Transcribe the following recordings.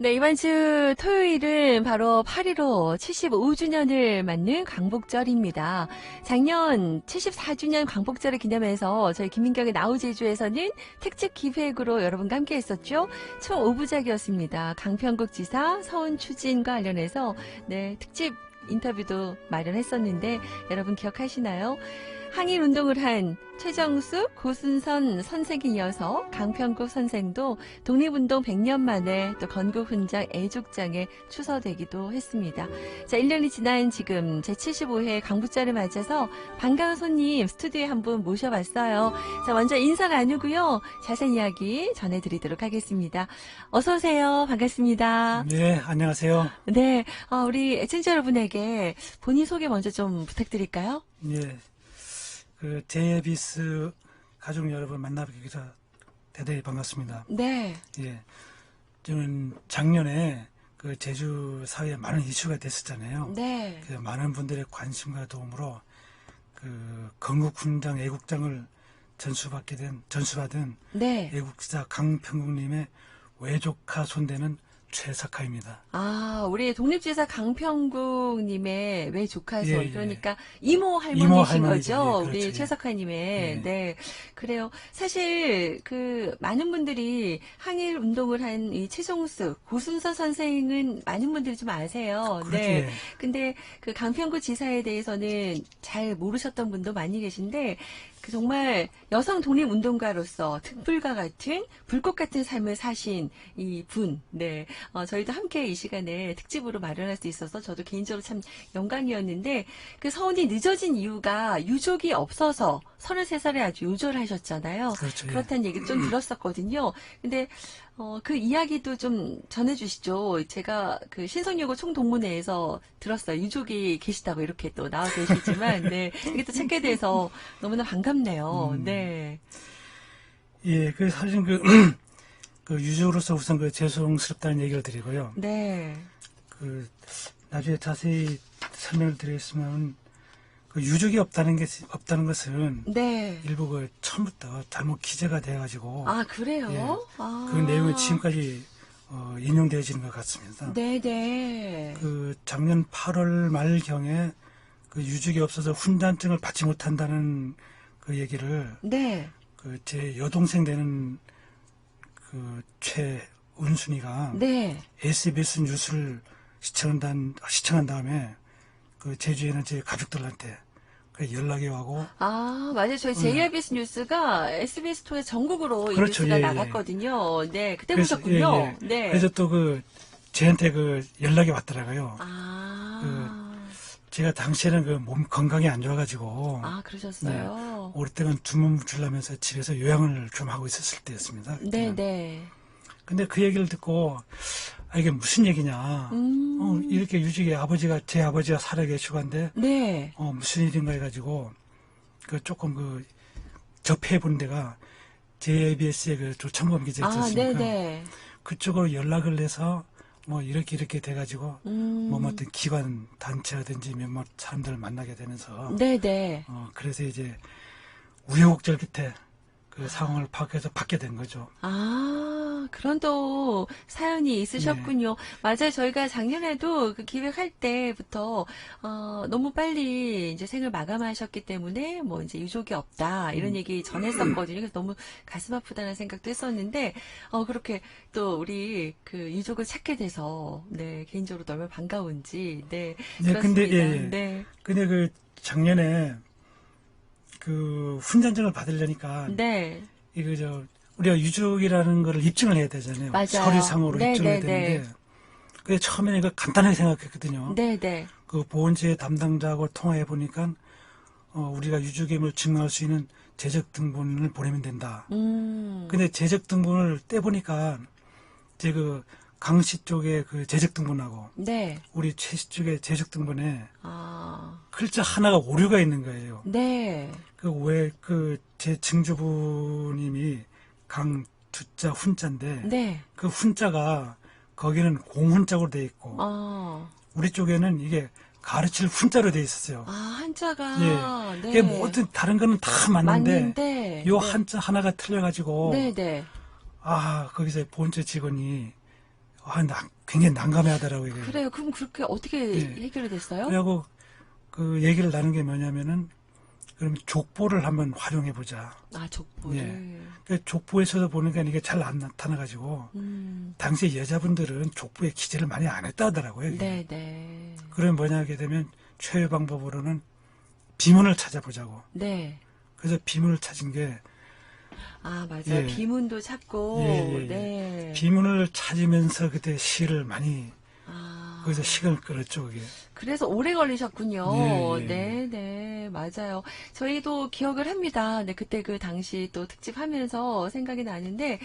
네, 이번 주 토요일은 바로 8.15 75주년을 맞는 광복절입니다. 작년 74주년 광복절을 기념해서 저희 김민경의 나우제주에서는 특집 기획으로 여러분과 함께 했었죠. 총 5부작이었습니다. 강평국 지사, 서훈 추진과 관련해서 네, 특집 인터뷰도 마련했었는데 여러분 기억하시나요? 항일 운동을 한 최정숙, 고순선 선생에 이어서 강평국 선생도 독립운동 100년 만에 또 건국훈장 애족장에 추서되기도 했습니다. 자, 1년이 지난 지금 제75회 광복절을 맞아서 반가운 손님 스튜디오에 한 분 모셔봤어요. 자, 먼저 인사 나누고요. 자세한 이야기 전해드리도록 하겠습니다. 어서 오세요. 반갑습니다. 네, 안녕하세요. 네, 우리 애청자 여러분에게 본인 소개 먼저 좀 부탁드릴까요? 예, 제이비스 가족 여러분 만나뵙게 돼서 대단히 반갑습니다. 네. 예, 저는 작년에 제주 사회에 많은 이슈가 됐었잖아요. 네. 많은 분들의 관심과 도움으로 건국훈장 애국장을 전수받은 네. 애국지사 강평국님의 외조카 손대는 최석하입니다. 아, 우리 독립지사 강평국님의 외조카손, 예, 예. 그러니까 이모 할머니신 이모 할머니죠. 거죠? 예, 우리 그렇죠. 최석하님의. 예. 네. 그래요. 사실, 많은 분들이 항일 운동을 한 이 최종숙, 고순서 선생은 많은 분들이 좀 아세요. 그렇죠. 네. 예. 근데 강평국 지사에 대해서는 잘 모르셨던 분도 많이 계신데, 정말 여성 독립운동가로서 특불과 같은 불꽃 같은 삶을 사신 이 분, 네. 저희도 함께 이 시간에 특집으로 마련할 수 있어서 저도 개인적으로 참 영광이었는데, 서운이 늦어진 이유가 유족이 없어서 33살에 아주 요절을 하셨잖아요. 그렇죠. 예. 그렇다는 얘기 좀 들었었거든요. 근데, 그 이야기도 좀 전해주시죠. 제가 신성여고 총동문회에서 들었어요. 유족이 계시다고 이렇게 또 나와 계시지만, 네. 이게 또 찾게 돼서 너무나 반갑네요. 네. 예, 사실 유족으로서 우선 죄송스럽다는 얘기를 드리고요. 네. 나중에 자세히 설명을 드리겠으면, 유족이 없다는 것은, 네. 일부 처음부터 잘못 기재가 돼가지고, 아, 그래요? 예, 아. 그 내용이 지금까지, 인용되어지는 것 같습니다. 네네. 작년 8월 말경에 유족이 없어서 훈장증을 받지 못한다는 얘기를, 네. 제 여동생 되는 최은순이가 네. SBS 뉴스를 시청한 다음에 제주에는 제 가족들한테 연락이 와고 아, 맞아요. 저희 JIBS 뉴스가 SBS 통해 전국으로 이 그렇죠. 뉴스가 예, 나갔거든요. 네, 그때 그래서, 보셨군요. 예, 예. 네. 그래서 또 제한테 연락이 왔더라고요. 아. 제가 당시에는 몸 건강이 안 좋아가지고 아, 그러셨어요. 오랫동안 주문 주려면서 집에서 요양을 좀 하고 있었을 때였습니다. 네, 네. 근데 그 얘기를 듣고 이게 무슨 얘기냐. 이렇게 제 아버지가 살아계시고 한데 네. 무슨 일인가 해가지고 조금 접해본 데가 JBS의 조창범 기자 있지 아, 않습니까? 네네. 그쪽으로 연락을 해서 이렇게 돼가지고 어떤 기관 단체라든지 몇몇 사람들을 만나게 되면서 네네. 그래서 이제 우여곡절 끝에 상황을 파악해서 받게 된 거죠. 아, 그런 또 사연이 있으셨군요. 맞아요. 저희가 작년에도 기획할 때부터, 너무 빨리 이제 생을 마감하셨기 때문에, 이제 유족이 없다, 이런 얘기 전했었거든요. 그래서 너무 가슴 아프다는 생각도 했었는데, 그렇게 또 우리 유족을 찾게 돼서, 네, 개인적으로 너무 반가운지, 네. 네, 그렇습니다. 근데, 네. 근데 작년에 훈장증을 받으려니까 네. 우리가 유족이라는 거를 입증을 해야 되잖아요. 맞아요. 서류상으로 네, 입증을 해야 네, 되는데 네. 그게 처음에는 이거 간단하게 생각했거든요. 네네. 보훈제 담당자하고 통화해 보니까 우리가 유족임을 증명할 수 있는 재적 등본을 보내면 된다. 근데 재적 등본을 떼보니까 제 강씨 쪽에 재적 등본하고 네. 우리 최씨 쪽에 재적 등본에 아. 글자 하나가 오류가 있는 거예요. 네. 제 증조부님이 강두자 훈자인데 네. 그 훈자가 거기는 공훈자로 돼 있고 우리 쪽에는 이게 가르칠 훈자로 돼 있었어요. 아, 한자가. 예. 네. 이게 모든 다른 거는 다 맞는데 요 네. 한자 하나가 틀려가지고 네네. 거기서 본체 직원이 굉장히 난감해 하더라고요. 이게. 그래요. 그럼 그렇게 어떻게 예. 해결이 됐어요? 그리고 그 얘기를 나눈 게 뭐냐면은, 그럼 족보를 한번 활용해 보자. 아, 족보를. 예. 그 족보에서도 보니까 이게 잘 안 나타나가지고, 당시 여자분들은 족보에 기재를 많이 안 했다 하더라고요. 이게. 네네. 그럼 뭐냐 하게 되면, 최후 방법으로는 비문을 찾아보자고. 네. 그래서 비문을 찾은 게, 아, 맞아요. 예. 비문도 찾고, 예, 예, 예. 네. 비문을 찾으면서 그때 시를 많이, 아. 거기서 시간을 끌었죠, 그게. 그래서 오래 걸리셨군요. 예, 예, 네, 네, 맞아요. 저희도 기억을 합니다. 네, 그때 그 당시 또 특집 하면서 생각이 나는데,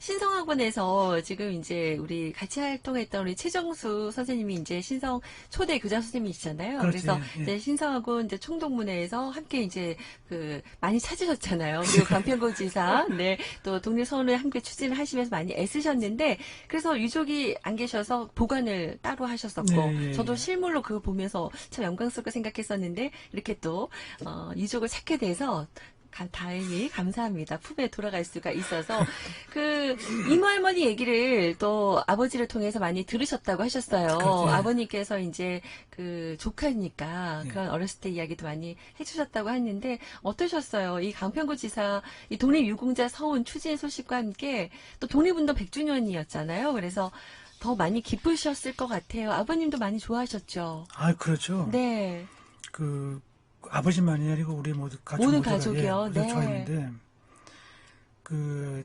신성학원에서 지금 이제 우리 같이 활동했던 우리 최정수 선생님이 이제 신성 초대 교장 선생님이시잖아요. 그렇지, 그래서 예. 이제 신성학원 이제 총동문회에서 함께 이제 그 많이 찾으셨잖아요. 그리고 강평구지사, 네, 또 독립선언을 함께 추진을 하시면서 많이 애쓰셨는데, 그래서 유족이 안 계셔서 보관을 따로 하셨었고, 네, 예, 저도 예. 실물로 그거 보면서 참 영광스럽게 생각했었는데 이렇게 또 유족을 찾게 돼서 다행히 감사합니다. 품에 돌아갈 수가 있어서 그 이모 할머니 얘기를 또 아버지를 통해서 많이 들으셨다고 하셨어요. 그렇죠. 아버님께서 이제 그 조카니까 예. 그런 어렸을 때 이야기도 많이 해주셨다고 했는데 어떠셨어요? 이 강평구지사 이 독립유공자 서운 추진 소식과 함께 또 독립운동 100주년이었잖아요. 그래서 더 많이 기쁘셨을 것 같아요. 아버님도 많이 좋아하셨죠? 아, 그렇죠. 네. 그, 아버지만이 아니고 우리 모두 가족 모든 모두가, 가족이요. 예, 네. 좋아했는데, 그,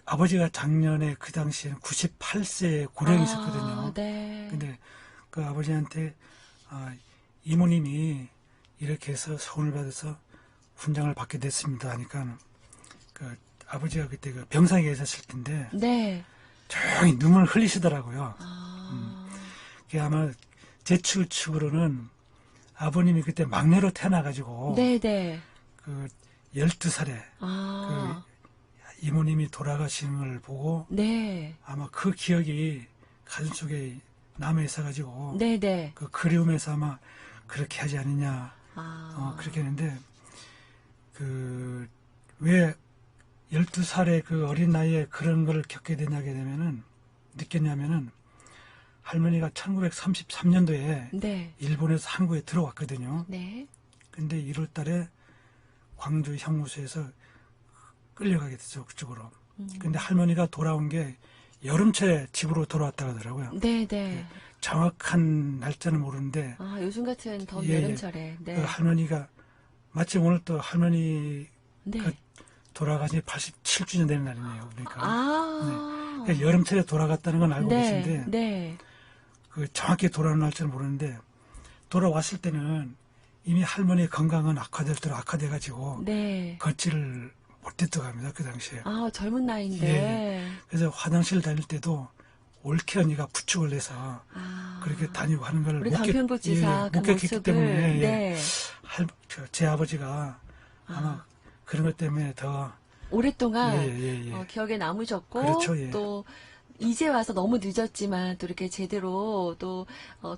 아버지가 작년에 그 당시에는 98세 고령이셨거든요. 아, 네. 근데 그 아버지한테, 이모님이 이렇게 해서 서운을 받아서 훈장을 받게 됐습니다 하니까, 그, 아버지가 그때 그 병상에 계셨을 텐데, 네. 조용히 눈물을 흘리시더라고요. 아, 그게 아마 제 추측으로는 아버님이 그때 막내로 태어나가지고 네네. 그 12살에 아, 이모님이 돌아가시는 걸 보고 네. 아마 그 기억이 가슴속에 남아 있어가지고 네네. 그 그리움에서 아마 그렇게 하지 않느냐 아, 그렇게 했는데 그 왜 12살의 그 어린 나이에 그런 걸 겪게 되냐게 되면은 느꼈냐면은 할머니가 1933년도에 네. 일본에서 한국에 들어왔거든요. 네. 근데 1월 달에 광주 형무소에서 끌려가게 됐죠, 그쪽으로. 근데 할머니가 돌아온 게 여름철에 집으로 돌아왔다고 하더라고요. 네네. 정확한 날짜는 모르는데 아, 요즘 같은 더운 예, 예. 여름철에. 네. 그 할머니가 마침 오늘 또 할머니 네. 돌아가신 지 87주년 되는 날이네요. 그러니까. 아. 그러니까 여름철에 돌아갔다는 건 알고 네. 계신데 네. 그 정확히 돌아오는 날짜는 모르는데 돌아왔을 때는 이미 할머니의 건강은 악화될 대로 악화돼가지고 네. 걷지를 못했다고 합니다. 그 당시에. 아, 젊은 나이인데. 예. 그래서 화장실 다닐 때도 옳게 언니가 부축을 해서 아. 그렇게 다니고 하는 걸 우리 강평구지사 그 목격했기 모습을. 때문에 예. 네. 제 아버지가 아마 그런 것 때문에 더 오랫동안 예. 기억에 남으셨고 그렇죠, 예. 또 이제 와서 너무 늦었지만 또 이렇게 제대로 또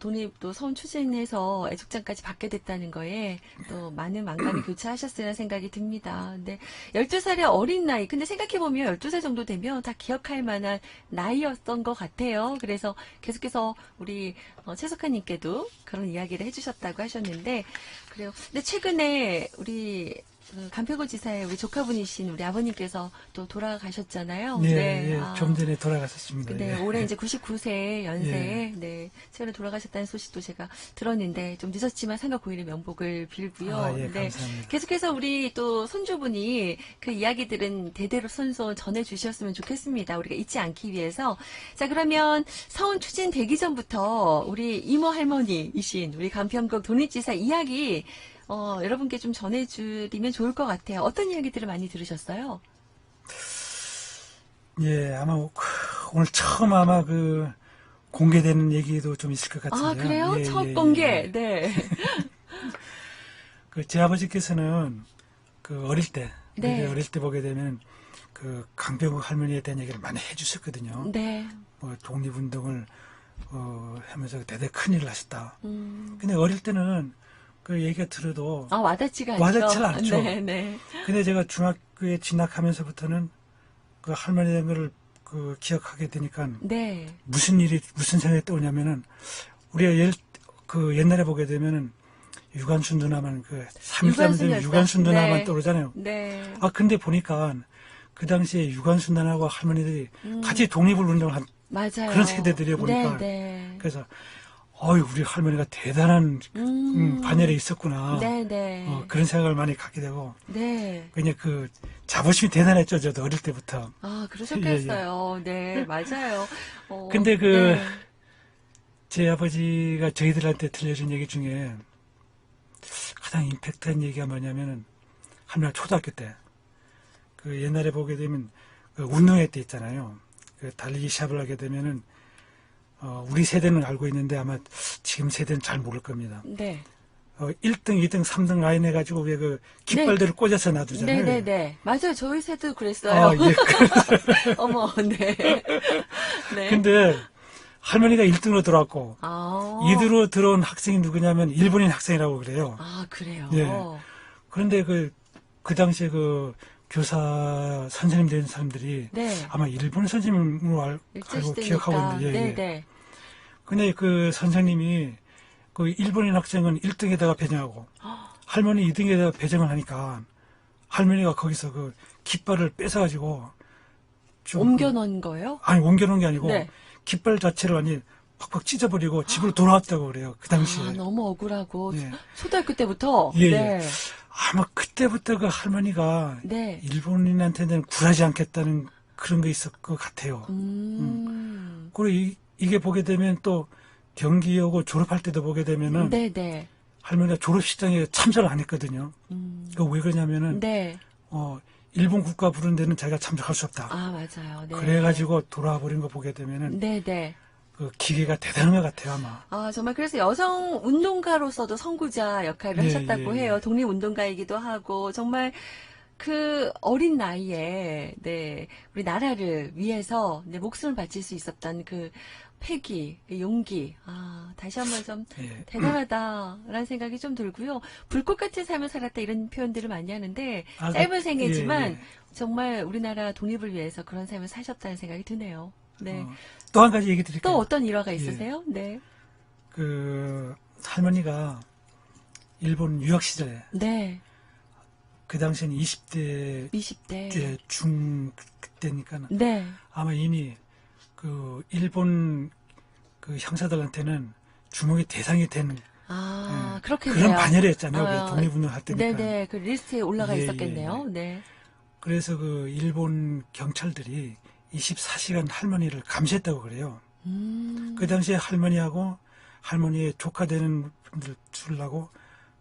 독립 또 서운 추진해서 애국장까지 받게 됐다는 거에 또 많은 만감이 교차하셨으리라 생각이 듭니다. 근데 12살의 어린 나이, 근데 생각해보면 12살 정도 되면 다 기억할 만한 나이였던 것 같아요. 그래서 계속해서 우리 최석하님께도 그런 이야기를 해주셨다고 하셨는데 그래요. 근데 최근에 우리 강평구지사의 우리 조카분이신 우리 아버님께서 또 돌아가셨잖아요. 네, 예. 아. 좀 전에 돌아가셨습니다. 네, 예. 올해 이제 99세 연세에 네, 최근에 돌아가셨다는 소식도 제가 들었는데 좀 늦었지만 상가 고인의 명복을 빌고요. 아, 예, 네, 감사합니다. 계속해서 우리 또 손주분이 그 이야기들은 대대로 손손 전해주셨으면 좋겠습니다. 우리가 잊지 않기 위해서. 자, 그러면 서운 추진 되기 전부터 우리 이모 할머니이신 우리 강평구 독립지사 이야기 여러분께 좀 전해드리면 좋을 것 같아요. 어떤 이야기들을 많이 들으셨어요? 예, 아마 오늘 처음 아마 그 공개되는 얘기도 좀 있을 것 같은데요. 아, 그래요? 예, 첫 예, 공개. 예. 네. 그 제 아버지께서는 그 어릴 때, 네. 우리 어릴 때 보게 되면 그 강병국 할머니에 대한 얘기를 많이 해주셨거든요. 네. 뭐 독립운동을 하면서 대대 큰일을 하셨다. 음. 근데 어릴 때는 그 얘기가 들어도 와닿지가 않죠. 와닿지는 않죠. 네, 네. 근데 제가 중학교에 진학하면서부터는 그 할머니의 걸 그 기억하게 되니까 네. 무슨 생각이 떠오냐면은 우리가 그 옛날에 보게 되면은 유관순 누나만 그 3.13 되면 유관순 누나만 네. 떠오르잖아요. 네. 근데 보니까 그 당시에 유관순 누나하고 할머니들이 같이 독립을 운동을 한 맞아요. 그런 세대들이야 보니까 네. 그래서 우리 할머니가 대단한 반열에 있었구나. 네네. 그런 생각을 많이 갖게 되고 네. 그냥 그 자부심이 대단했죠. 저도 어릴 때부터. 그러셨겠어요. 네, 맞아요. 근데 네. 제 아버지가 저희들한테 들려준 얘기 중에 가장 임팩트한 얘기가 뭐냐면은 할머니가 초등학교 때 그 옛날에 보게 되면 그 운동회 때 있잖아요. 그 달리기 시합을 하게 되면은 우리 세대는 알고 있는데 아마 지금 세대는 잘 모를 겁니다. 네. 1등, 2등, 3등 라인 해가지고 왜 그 깃발들을 꽂아서 놔두잖아요. 네네네. 맞아요. 저희 세대도 그랬어요. 예. 어머, 네. 네. 근데 할머니가 1등으로 들어왔고 2등으로 들어온 학생이 누구냐면 일본인 학생이라고 그래요. 그래요? 예. 그런데 그 당시에 그 교사 선생님 된 사람들이 네. 아마 일본 선생님으로 알고 일제시대니까. 기억하고 있는데 네네. 근데 그 선생님이 그 일본인 학생은 1등에다가 배정하고 할머니 2등에다가 배정을 하니까 할머니가 거기서 그 깃발을 뺏어가지고 좀 옮겨 놓은 거예요? 아니 옮겨 놓은 게 아니고 네. 깃발 자체를 완전히 팍팍 찢어버리고 집으로 돌아왔다고 그래요. 그 당시에. 너무 억울하고. 예. 초등학교 때부터? 예, 네. 아마 그때부터 그 할머니가 네. 일본인한테는 굴하지 않겠다는 그런 게 있을 것 같아요. 그리고 이게 보게 되면 또 경기 오고 졸업할 때도 보게 되면은 네네. 할머니가 졸업식장에 참석을 안 했거든요. 그 왜 그러냐면은 네. 일본 국가 부른 데는 자기가 참석할 수 없다. 맞아요. 네. 그래가지고 돌아와 버린 거 보게 되면은 네네. 그 기계가 대단한 것 같아요 아마. 정말 그래서 여성 운동가로서도 선구자 역할을 예, 하셨다고 예, 해요. 예. 독립운동가이기도 하고 정말 그 어린 나이에 네 우리 나라를 위해서 네, 목숨을 바칠 수 있었던 그 패기, 그 용기. 다시 한번 좀 예. 대단하다라는 생각이 좀 들고요. 불꽃 같은 삶을 살았다 이런 표현들을 많이 하는데 그, 짧은 생애지만 예, 예. 정말 우리나라 독립을 위해서 그런 삶을 사셨다는 생각이 드네요. 네. 또 한 가지 얘기 드릴게요. 또 어떤 일화가 있으세요? 네. 그 할머니가 일본 유학 시절에 네. 그 당시에는 20대 20대. 그때니까 네. 아마 이미 그 일본 그 형사들한테는 주목의 대상이 되는 그렇게 그런 돼요. 반열이었잖아요. 그 독립운동 할 때니까. 네네. 그 리스트에 올라가 예, 있었겠네요. 예, 예. 네. 그래서 그 일본 경찰들이 24시간 할머니를 감시했다고 그래요. 그 당시에 할머니하고 할머니의 조카 되는 분들 둘하고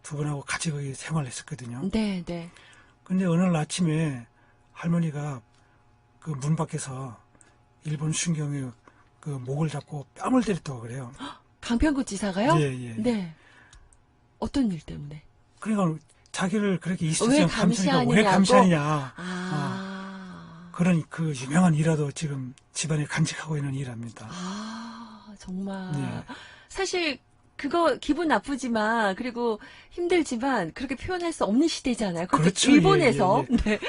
두 분하고 같이 거기 생활했었거든요. 네, 네. 근데 어느 날 아침에 할머니가 그 문 밖에서 일본 순경이 그 목을 잡고 뺨을 때렸다고 그래요. 강평구 지사가요? 예, 예. 네. 어떤 일 때문에? 그러니까 자기를 그렇게 왜 24시간 감시하니까 왜 감시하느냐고? 감시하느냐. 그런 그 유명한 일화도 지금 집안에 간직하고 있는 일합니다. 정말. 네. 사실 그거 기분 나쁘지만 그리고 힘들지만 그렇게 표현할 수 없는 시대잖아요. 그것도 그렇죠. 일본에서 예, 예, 예. 네.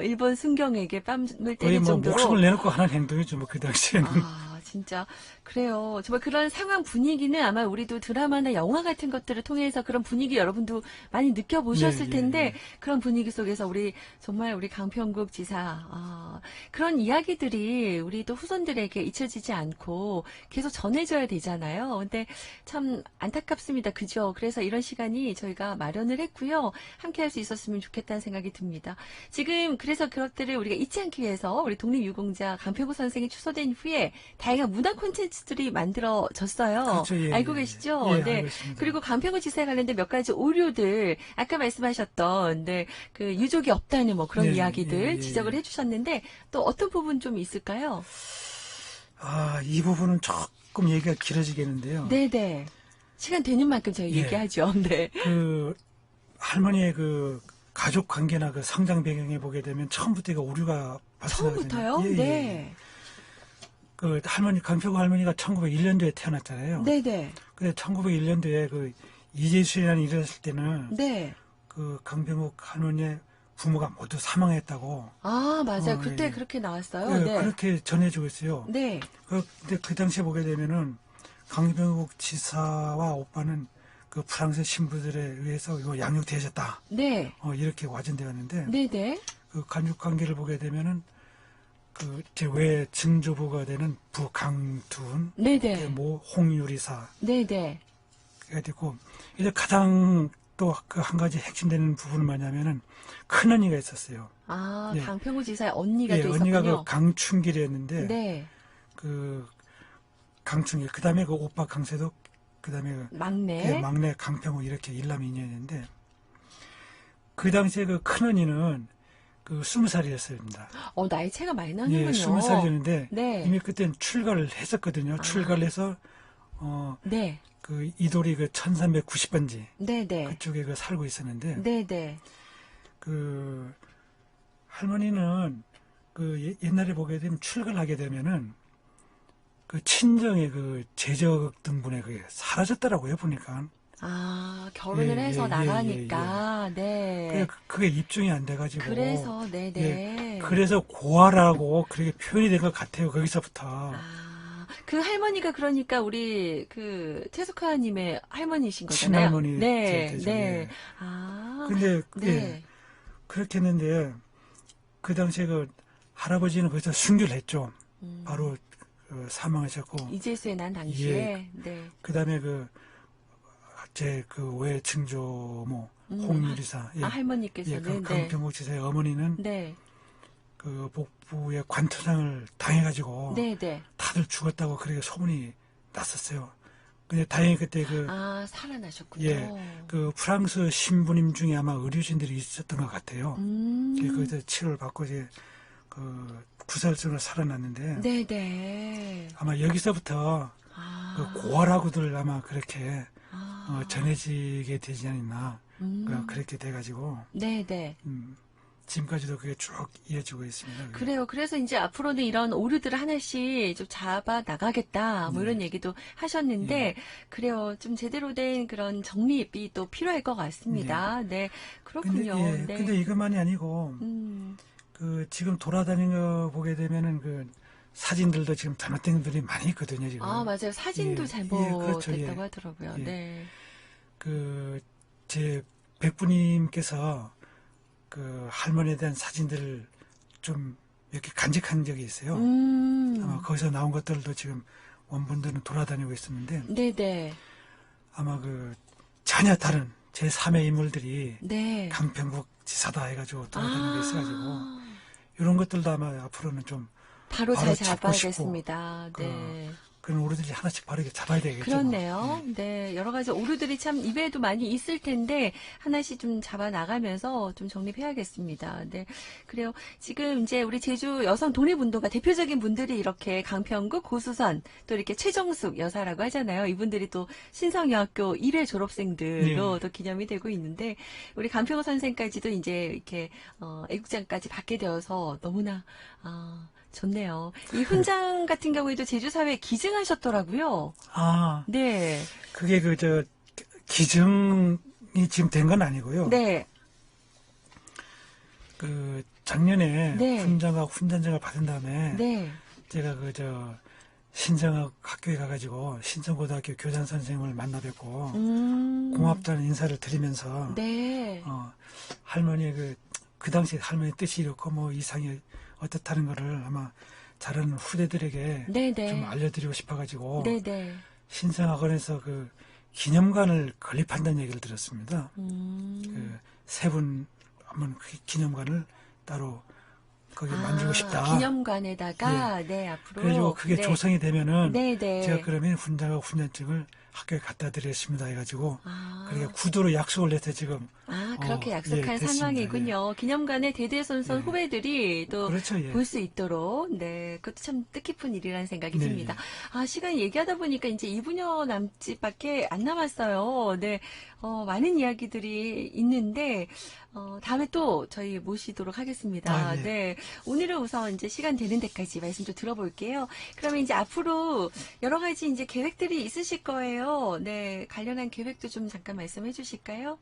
일본 순경에게 뺨을 거의 때릴 뭐 정도로 목숨을 내놓고 하는 행동이죠. 뭐 그 당시에는. 진짜 그래요. 정말 그런 상황 분위기는 아마 우리도 드라마나 영화 같은 것들을 통해서 그런 분위기 여러분도 많이 느껴보셨을 예, 예, 텐데 예. 그런 분위기 속에서 정말 우리 강평국 지사 그런 이야기들이 우리 또 후손들에게 잊혀지지 않고 계속 전해져야 되잖아요. 근데 참 안타깝습니다. 그죠? 그래서 이런 시간이 저희가 마련을 했고요. 함께 할 수 있었으면 좋겠다는 생각이 듭니다. 지금 그래서 그것들을 우리가 잊지 않기 위해서 우리 독립유공자 강평국 선생이 추서된 후에 다양한 문화 콘텐츠들이 만들어졌어요. 그렇죠. 예, 알고 예, 계시죠? 예, 네. 알고 있습니다. 그리고 강평구 지사에 관련된 몇 가지 오류들 아까 말씀하셨던 그 유족이 없다는 뭐 그런 예, 이야기들 예, 예, 지적을 예. 해주셨는데 또 어떤 부분 좀 있을까요? 이 부분은 조금 얘기가 길어지겠는데요. 네네. 시간 되는 만큼 저희 예. 얘기하죠. 네. 그 할머니의 그 가족 관계나 그 성장 배경에 보게 되면 처음부터 오류가 발생하거든요. 처음부터요? 예, 예. 네. 그 강평구 할머니가 1901년도에 태어났잖아요. 네네. 근데 1901년도에 그 이재수이라는 일을 했을 때는 네. 그 강평구 할머니의 부모가 모두 사망했다고. 아, 맞아요. 어, 그때 예. 그렇게 나왔어요. 예, 네. 그렇게 전해지고 있어요. 네. 근데 그 당시에 보게 되면은 강병국 지사와 오빠는 그 프랑스 신부들에 의해서 이거 양육되어졌다. 네. 이렇게 와전되었는데 네네. 그 간육 관계를 보게 되면은 그 제 외 증조부가 되는 부강둔, 네네. 모 홍유리사가 네네. 되고 이제 가장 또 그 한 가지 핵심되는 부분은 뭐냐면은 큰 언니가 있었어요. 아, 예. 강평구 지사의 언니가 또 언니가 있었군요. 그 강춘길이었는데 네. 그 강춘길 그다음에 그 오빠 강세덕 그다음에 그 막내. 막내 강평우 이렇게 일남이녀였는데 그 당시에 그 큰 언니는 그 20살이었습니다. 나이 차가 많이 예, 나는군요. 20살이었는데 네. 이미 그때는 출가를 했었거든요. 출가를 해서 네. 그 이도리 그 1390번지 네네. 그쪽에 그 살고 있었는데 네네. 그 할머니는 그 옛날에 보게 되면 출가를 하게 되면은 그 친정의 그 재적 등분에 그게 사라졌더라고요 보니까. 아, 결혼을 예, 해서 예, 나가니까, 네. 그게 입증이 안 돼가지고. 그래서, 네네. 예, 그래서 고아라고 그렇게 표현이 된 것 같아요 거기서부터. 아, 그 할머니가 그러니까 우리 그 태숙하님의 할머니신 거잖아요. 친할머니 네, 되죠, 네. 예. 아, 근데 네. 예, 그렇게 했는데 그 당시에 그 할아버지는 거기서 순교를 했죠. 바로 사망하셨고. 이재수의 난 당시에, 네. 그다음에 제 그 외 증조모 홍유리사 아, 할머니께서는, 그 네. 강평국 지사의 어머니는 네. 그 복부에 관투상을 당해가지고 네, 네. 다들 죽었다고 그렇게 소문이 났었어요. 근데 다행히 그때 아, 살아나셨군요. 그 프랑스 신부님 중에 아마 의료진들이 있었던 것 같아요. 거기서 치료를 받고 이제 그 구살증으로 살아났는데 네네. 아마 여기서부터 그 고아라고들 아마 그렇게 전해지게 되지 않았나 그렇게 돼가지고 네네. 지금까지도 그게 쭉 이어지고 있습니다. 그래요. 그래서 이제 앞으로는 이런 오류들을 하나씩 좀 잡아 나가겠다. 뭐 이런 얘기도 하셨는데, 그래요. 좀 제대로 된 그런 정립이 또 필요할 것 같습니다. 네. 그렇군요. 네. 근데 이것만이 아니고, 그 지금 돌아다니는 거 보게 되면은 그 사진들도 지금 잘못된 분들이 많이 있거든요, 지금. 아, 맞아요. 사진도 그렇죠, 잘못됐다고 하더라고요. 네. 제 백부님께서 그 할머니에 대한 사진들을 좀 이렇게 간직한 적이 있어요. 아마 거기서 나온 것들도 지금 원본들은 돌아다니고 있었는데, 네네. 아마 그 전혀 다른 제3의 인물들이 네. 강평국 지사다 해가지고 돌아다니고 있어가지고, 이런 것들도 아마 앞으로는 좀 바로 잘 잡고 잡아야겠습니다. 싶고, 네. 그런 오류들이 하나씩 바르게 잡아야 되겠죠. 그렇네요. 네. 여러 가지 오류들이 참 입에도 많이 있을 텐데, 하나씩 좀 잡아 나가면서 좀 정립해야겠습니다. 네. 그래요. 지금 이제 우리 제주 여성 독립운동가 대표적인 분들이 이렇게 강평국, 고수선, 또 이렇게 최정숙 여사라고 하잖아요. 이분들이 또 신성여학교 1회 졸업생들로 또 기념이 되고 있는데, 우리 강평국 선생까지도 이제 이렇게, 애국장까지 받게 되어서 너무나, 좋네요. 이 훈장 같은 경우에도 제주사회에 기증하셨더라고요. 아, 네. 그게 기증이 지금 된 건 아니고요. 네. 그 작년에 네. 훈장을 받은 다음에 네. 제가 신정학 학교에 가가지고 신정고등학교 교장 선생님을 만나 뵙고 고맙다는 인사를 드리면서 네. 할머니의 그 당시 할머니 뜻이 이렇고 뭐 이상이 어떻다는 거를 아마 다른 후대들에게 네네. 좀 알려드리고 싶어가지고 네네. 신성학원에서 그 기념관을 건립한다는 얘기를 들었습니다. 그 세 분 한번 그 기념관을 따로 거기 만들고 싶다. 기념관에다가 네 앞으로 그래가지고 그게 조성이 되면은 네네. 제가 그러면 훈장하고 훈장증을 학교에 갖다 드리겠습니다 해가지고 그러니까 구두로 약속을 해서 지금 그렇게 약속한 됐습니다. 상황이군요. 기념관에 대대손손 후배들이 또 그렇죠, 볼 수 있도록 네 그것도 참 뜻깊은 일이라는 생각이 네, 듭니다. 시간 얘기하다 보니까 이제 2분여 남짓밖에 안 남았어요. 네 많은 이야기들이 있는데 다음에 또 저희 모시도록 하겠습니다. 네. 네 오늘은 우선 이제 시간 되는 데까지 말씀 좀 들어볼게요. 그러면 이제 앞으로 여러 가지 이제 계획들이 있으실 거예요. 네 관련한 계획도 좀 잠깐 말씀해 주실까요?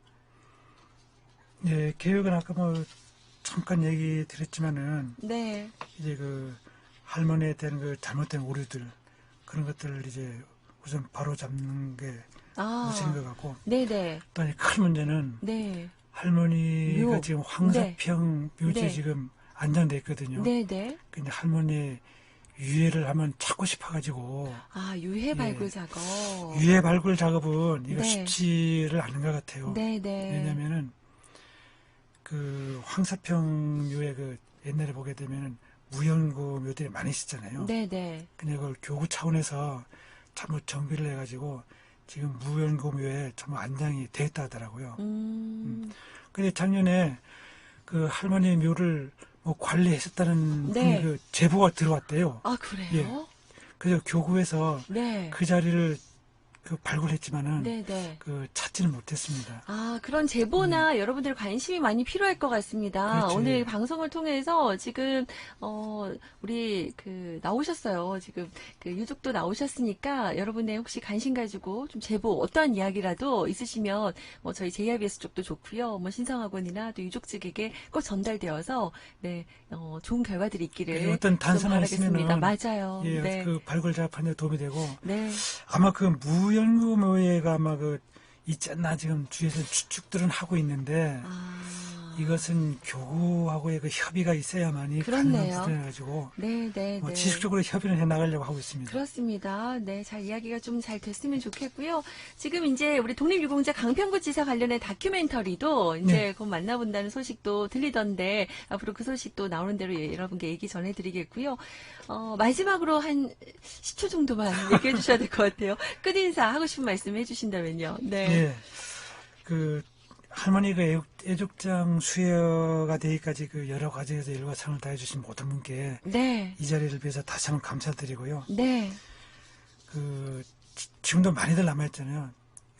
네, 계획은 아까 잠깐 얘기 드렸지만은 네. 이제 그 할머니에 대한 그 잘못된 오류들 그런 것들을 이제 우선 바로 잡는 게 우선인 것 같고 네네. 또 큰 문제는 네. 할머니가 묘. 지금 황사평 묘지에 네. 지금 안장돼 있거든요. 네네. 근데 할머니 유해를 하면 찾고 싶어가지고 유해 발굴 작업. 유해 발굴 작업은 이거 네. 쉽지를 않은 것 같아요. 네네. 왜냐면은 그 황사평 묘에 그 옛날에 보게 되면은 무연고 묘들이 많이 있었잖아요. 네네. 근데 그걸 교구 차원에서 잘못 정비를 해가지고 지금 무연고 묘에 전부 안장이 돼 있다 하더라고요. 근데 작년에 그 할머니 묘를 뭐 관리했었다는 네. 분이 그 제보가 들어왔대요. 그래요? 예. 그래서 교구에서 네. 그 자리를 그 발굴했지만은 네네. 그 찾지는 못했습니다. 그런 제보나 여러분들 관심이 많이 필요할 것 같습니다. 그렇죠. 오늘 예. 방송을 통해서 지금, 우리 나오셨어요. 지금 유족도 나오셨으니까 여러분의 혹시 관심 가지고 좀 제보 어떠한 이야기라도 있으시면 저희 JIBS 쪽도 좋고요. 신성학원이나 또 유족 측에게 꼭 전달되어서 네, 좋은 결과들이 있기를 어떤 좀 단서만 바라겠습니다. 있으면은 맞아요. 예, 네. 그 발굴 작업하는 데 도움이 되고 네. 아마 그 무연고 묘회가 아마 그 있지 않나 지금 주위에서 추측들은 하고 있는데 이것은 교구하고의 그 협의가 있어야만이 그렇네요. 가능한 부분이라가지고 네. 지속적으로 협의를 해 나가려고 하고 있습니다. 그렇습니다. 네, 잘 이야기가 좀 잘 됐으면 좋겠고요. 지금 이제 우리 독립유공자 강평구 지사 관련된 다큐멘터리도 이제 네. 곧 만나본다는 소식도 들리던데 앞으로 그 소식도 나오는 대로 여러분께 얘기 전해드리겠고요. 마지막으로 한 10초 정도만 얘기해 주셔야 될 것 같아요. 끝인사 하고 싶은 말씀 해주신다면요. 네. 예, 그 할머니가 애족장 수여가 되기까지 그 여러 과정에서 일과 상을 다해주신 모든 분께 네. 이 자리를 위해서 다시 한번 감사드리고요. 네. 그 지금도 많이들 남아있잖아요.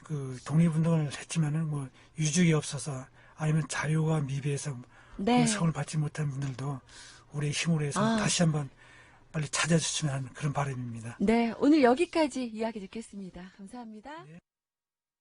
그 독립운동을 했지만은 뭐 유족이 없어서 아니면 자유와 미비해서 네. 그 성을 받지 못한 분들도 우리의 힘으로 해서 다시 한번 빨리 찾아주시면 하는 그런 바람입니다. 네. 오늘 여기까지 이야기 듣겠습니다. 감사합니다. 네.